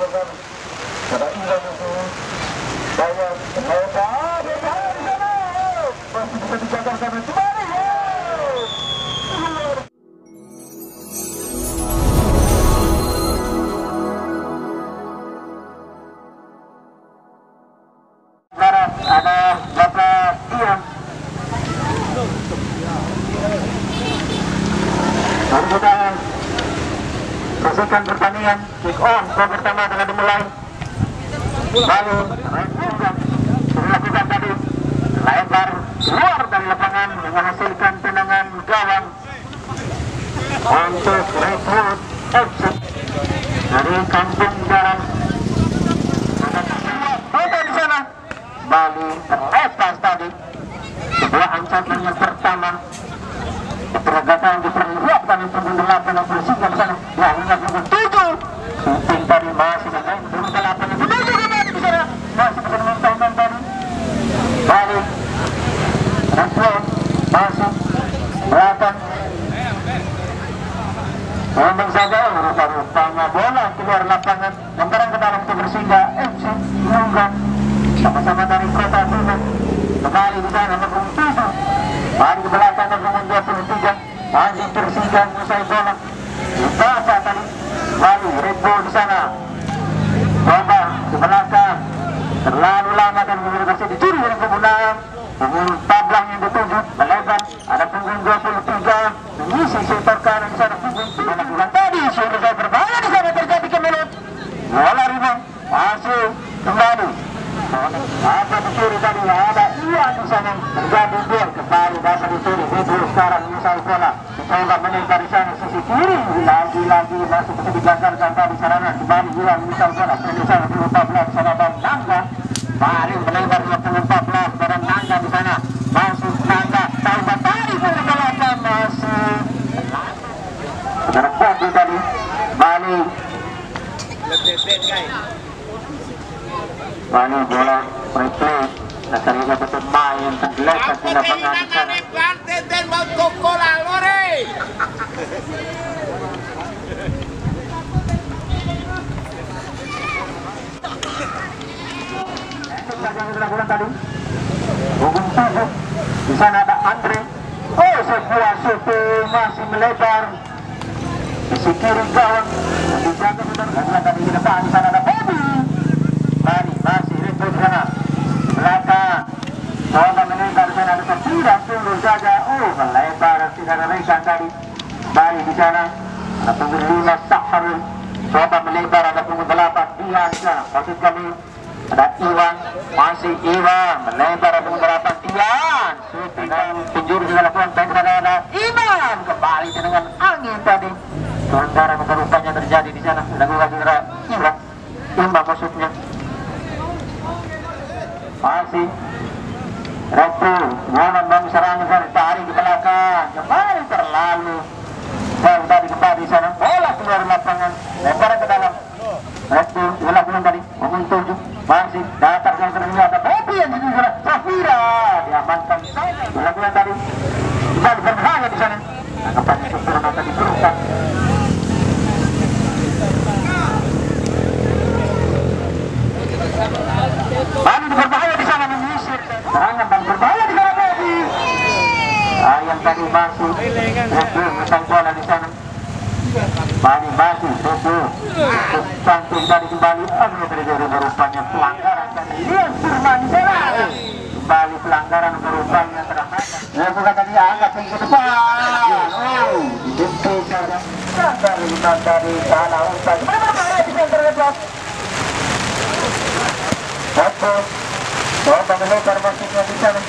Ada Bapak Ian. Mari kita saksikan pertandingan kick on pertama telah dimulai. Lalu dilakukan tadi lebar keluar dari lapangan menghasilkan tendangan gawang untuk rekrut exit dari Kampung Garam. Foto di sana. Bali terlepas tadi sebuah ancaman yang pertama keteragatan diperlihatkan untuk mendelapan yang bersihkan di sana yang mengatakan 7 shooting tadi masih dengan mendelapan yang menuju kembali di sana masih bisa menonton tadi Bali respon masuk belakang memang saja rupa-rupanya bola keluar lapangan lembaran ke dalam kebersihkan FC Lunggang sama-sama dari Kota Tuban kembali di sana nomor 7 mari ke belakang nomor 23 masih tersinggang usai bola dibaca tadi lalu Red Bull di sana coba ke belakang terlalu lama dan berhasil dicuri oleh penggunaan punggung tablang yang dituju melebar ada punggung 23 mengisi sektor kanan di sana punggung bulan tadi sudah saya berbahaya di sana terjadi kemelut bola rebound masih kembali apa dicuri tadi ada Iwan di sana terjadi gol kembali dasar dicuri Red sekarang menyusai bola dicoba menembak di sana sisi kiri lagi-lagi masuk bisa digagalkan tadi sarana kembali Iwan menyusai bola penyusai 14 sana dan Nangga baru melebar 14 barang Nangga di sana masuk Nangga coba tadi penyebalakan masih terpadu tadi Bali Bali bola replay dasarnya betul main tergeletak di lapangan di sana. Yang dilakukan tadi hubung tubuh di sana ada Andre sebuah shooting masih melebar di sisi kiri gawang yang dijaga benar karena tadi di depan di sana ada Bobby Bali masih ribut di sana belakang coba melebar di sana ada tidak tunggu saja melebar tidak rekan tadi Bali di sana ada punggung 5 Saharul coba melebar ada punggung 8 Dian di sana maksud kami ada Iwan masih Iwan melebar ada punggung 8 Dian dan penjuru juga lakukan penyerangan ada Iman kembali dengan angin tadi pelanggaran rupanya terjadi di sana dilakukan juga Iwan imbang maksudnya masih Repu mohon bang serangan tarik di belakang kembali terlalu jauh tadi kembali di sana bola keluar lapangan lemparan ke dalam Repu dilakukan tadi momen 7 masih datar yang ternyata Bobby yang di sana Safira diamankan dilakukan tadi kembali berbahaya di sana anggapannya sempurna tadi berusaha Bali berbahaya di sana menyisir serangan dan berbahaya di sana Bobby yang tadi masuk Repu menang bola di sana Bali masuk Repu cantik tadi kembali terjadi rupanya pelanggaran tadi Lian Firman di sana kembali pelanggaran rupanya terhadap Repu kata dia angkat ke depan itu saja dari sana umpan berbahaya di sana terlepas Repu coba melebar masuknya di sana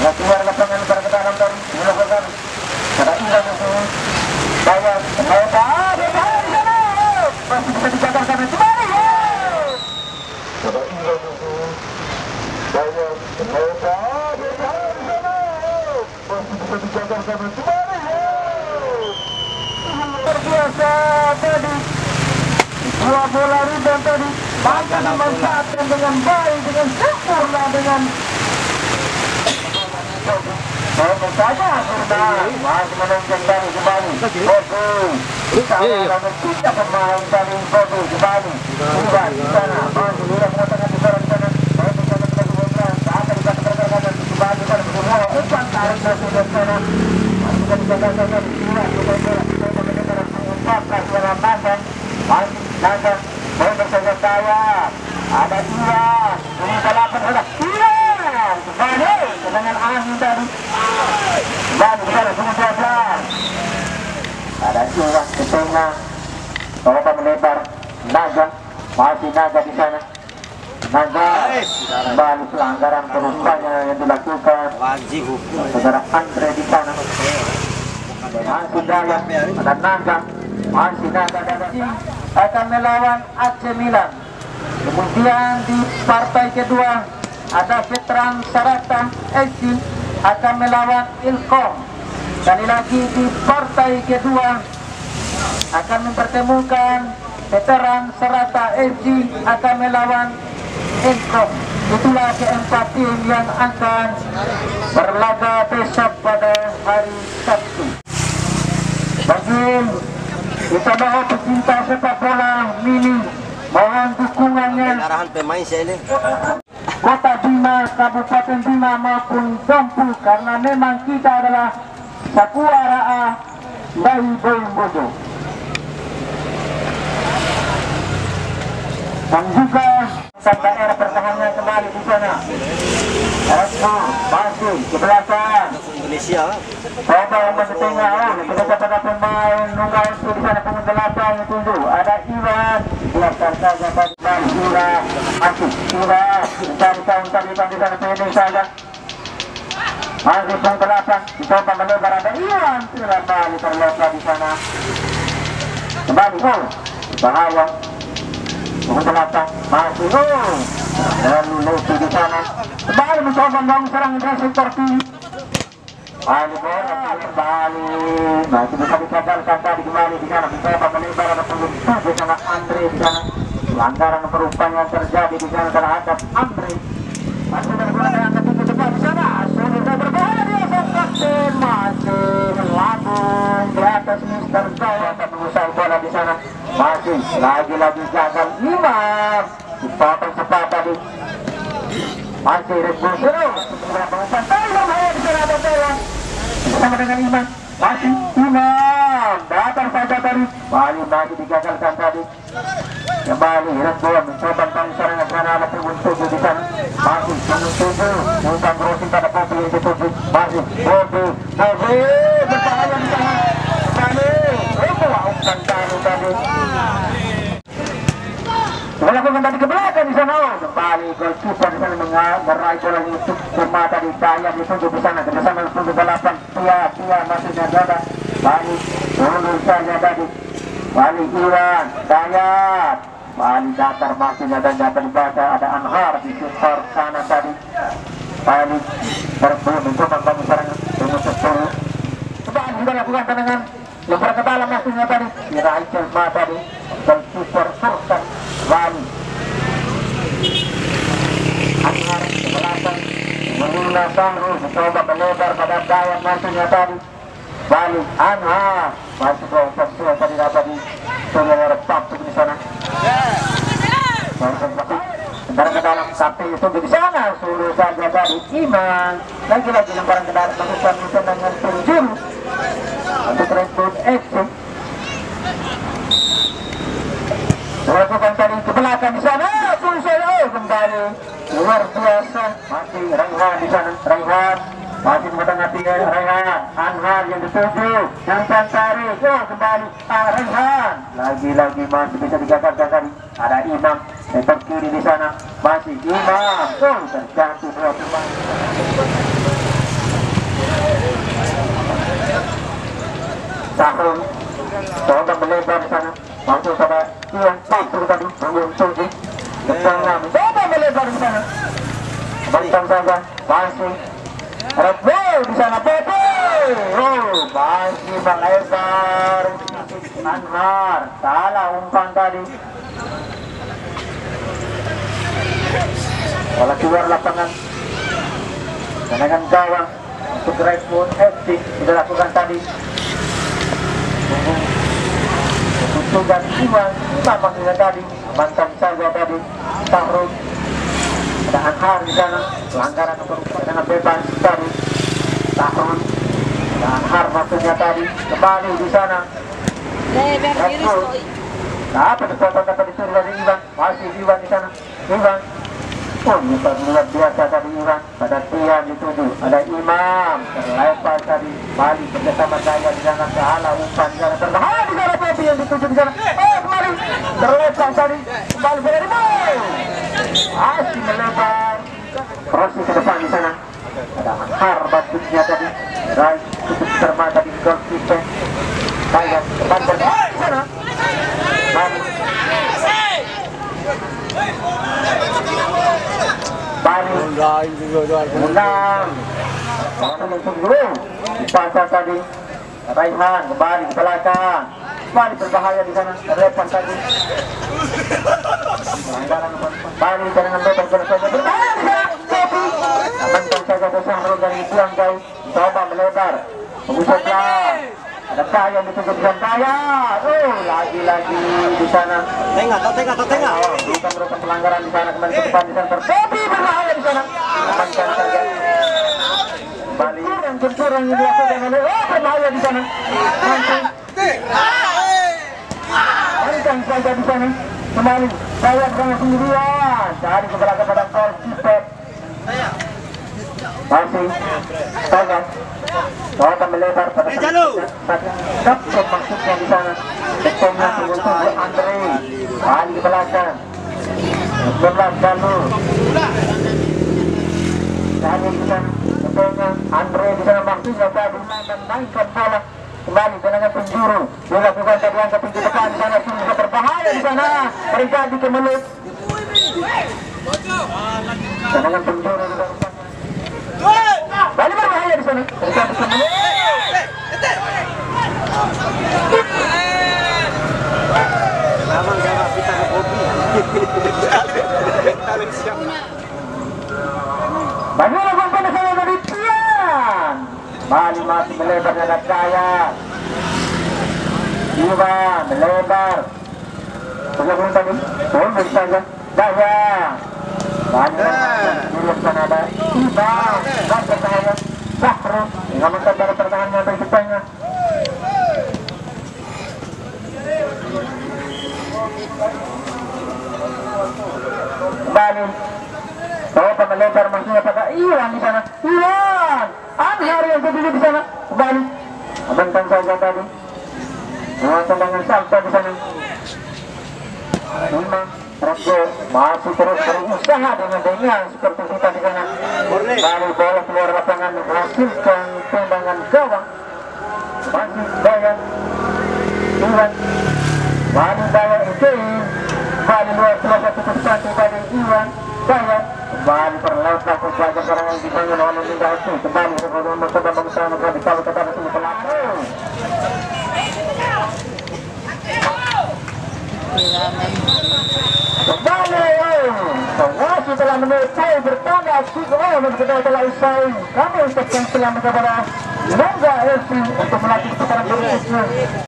keluar lapangan ke dalam dari melakukan ada Iwan itu bayar masih bisa dijaga karena kembali ada Iwan itu bayar masih bisa dijaga karena kembali luar biasa tadi dua bola rebound tadi maka memanfaatkan dengan baik dengan sempurna dengan saja sudah masih menonton dari kembali Kita pemain dari Bobi kembali Iwan di sana masih Iwan mengatakan di sana sana baik di sana kita juga akan kita perkatakan kembali pada semua umpan tarik dari sana masih kita katakan Iwan kita mendengar umpan dari Naga masih Naga baik bersama saya ada Iwan ini balapan ada Iwan kembali dengan angin tadi kembali di sana semua 12 ada Iwan ke tengah coba melebar Naga masih Naga di sana Naga kembali pelanggaran perupanya yang dilakukan saudara Andre di sana masih Daya ada Naga masih Naga akan melawan AC Milan. Kemudian di partai kedua ada veteran Sarata FC akan melawan Ilkom. Sekali lagi di partai kedua akan mempertemukan veteran Sarata FC akan melawan Ilkom. Itulah keempat tim yang akan berlaga besok pada hari Sabtu. Bagi kita bawa pecinta sepak bola mini, mohon dukungannya arahan pemain saya ini Kota Bima, Kabupaten Bima maupun Dompu, karena memang kita adalah Sakuara dari Boyombojo. Dan juga daerah pertahanan kembali di sana. Restu masih ke belakang. Indonesia. Coba yang tengah, kita pada pemain nunggal itu di sana pengendalian itu ada Iwan, belakang saja dan Iwan masih Iwan mencari kawan di sana pendek saja. Masih pengendalian, coba melebar ada Iwan, tidak kembali terlepas di sana. Kembali bahaya. Pengendalian masih lalu Lutfi di sana. Kembali mencoba membangun serangan dari sektor kiri. Kembali masih bisa digagalkan tadi kembali di sana mencoba melebar ada penguntung di sana Andre di sana pelanggaran perupanya terjadi di sana terhadap Andre masih menggunakan ketiga depan di sana sudah berbahaya dia sang kapten masih melambung di atas Mister Jaya akan mengusai bola di sana masih lagi-lagi gagal 5 dipotong cepat tadi masih Resbusero mengumpan tayang di sana ada bola bersama dengan Iman masih Iman datang saja tadi balik lagi digagalkan tadi kembali Resbon mencoba tanggung serangan karena ada penguntuju di sana masih penguntuju umpan crossing pada Bobi yang dituju masih Bobi berbahaya di sana kembali umpan tadi melakukan tadi ke belakang di sana kembali goalkeeper di sana meraih bola untuk mata di Dayat dituju di sana bersama untuk balapan Tia masih ada balik turun saja tadi balik Iwan Dayat balik datar masih ada datar dibaca ada Anhar di setor sana tadi balik berburu mencoba bangun serangan dengan sepuluh kembali sudah lakukan tendangan lempar ke dalam masuknya tadi diraih Selma tadi goalkeeper Sultan balik Anhar ke belakang Melina Samru mencoba melebar pada Dayat masuknya tadi balik Anhar masuk ke posisi tadi dapat di saudara Sabtu di sana sementara ke dalam Sabtu itu di sana suruh saja tadi Iman lagi-lagi lemparan ke dalam lakukan tendangan penjuru untuk Redwood FC melakukan tadi ke belakang di sana kembali luar biasa masih Raihan di sana Raihan masih menghadapi Raihan Anhar yang dituju yang tarik kembali Raihan lagi-lagi masih bisa digagalkan tadi ada Imam sektor kiri di sana masih Imam terjatuh dua pemain Sahrul coba melebar di sana masuk pada yang pasur tadi menguntuju ketengah coba melebar di sana bentang saja masih Rebo di sana Bobo masih melebar Anhar salah umpan tadi bola keluar lapangan tendangan gawang untuk Redwood FC sudah lakukan tadi Tugas Iwan, tampaknya tadi mantan saja tadi Tahrul. Ada Anhar di sana, pelanggaran nomor dengan bebas tadi Tahrul. Ada Anhar maksudnya tadi kembali di sana. Nah, apa kekuatan dapat disuruh dari Iwan? Masih Iwan di sana. Iwan. Oh, bukan luar biasa tadi Iwan. Pada tiang dituju. Ada Imam terlepas tadi. Balik kerjasama daya di sana ke ala umpan di sana terbahaya di sana Bobi yang dituju di sana. Oh, kembali terlepas tadi. Kembali dari Bobi. Masih melebar. Crossing ke depan di sana. Ada Anhar batuknya tadi. Rai cukup termata di gol kita. Bayar depan di sana. Balik undang pasar tadi Raihan kembali ke belakang kembali berbahaya di sana lepas tadi balik dengan lepas berbahaya di sana amankan saja Sahrul dari pulang jauh coba melebar mengusaplah ada Kaya yang dituju dengan Kaya. Oh, lagi-lagi di sana. Tengah. Bukan pelanggaran di sana kembali ke depan di sana. Tapi berbahaya di sana. Amankan saja. Kembali yang curang yang dilakukan oleh berbahaya di sana. Amankan saja di sana. Kembali. Kaya dengan sendirian. Dari ke belakang pada gol kiper. Masih Kaya. Coba melebar pada dapat maksudnya di sana. Depannya tunggu Andre. Balik ke belakang. 11 Galuh. Tadi di sana. Depannya Andre di sana maksudnya tadi menaikkan bola kembali dengan penjuru. Dilakukan tadi angkat tinggi depan di sana sehingga berbahaya di sana. Terjadi kemelut. Dengan penjuru di sana. Balik berbahaya di sana. Memang jangan kita ke Bobi. Balik lakukan di sana dari Tian. Balik masih melebar dengan Kaya. Iwan melebar. Sebelum tadi, tunggu saja. Daya. Banyak sana ada Iwan dan bertahaya Sahrul mengamankan dari pertahanannya dari depannya. Kembali coba melebar maksudnya pada Iwan di sana. Iwan Anhar yang berdiri di sana. Kembali amankan saja tadi mengamankan dengan Sabta di sana. Imam Rajo masih terus berusaha dengan seperti kita di sana. Lalu bola keluar lapangan menghasilkan tendangan gawang. Masih Daya Iwan. Lalu Daya itu kembali luar keluar cukup satu pada Iwan Daya. Kembali perlaut laku pelajar orang yang dibangun oleh Linda itu. Kembali mencoba bersama kami kalau kita bersama pelaku. Kembali Penguasa telah menyertai bertanda kita telah usai. Kami ucapkan selamat kepada Lengga FC untuk melatih sekarang berikutnya.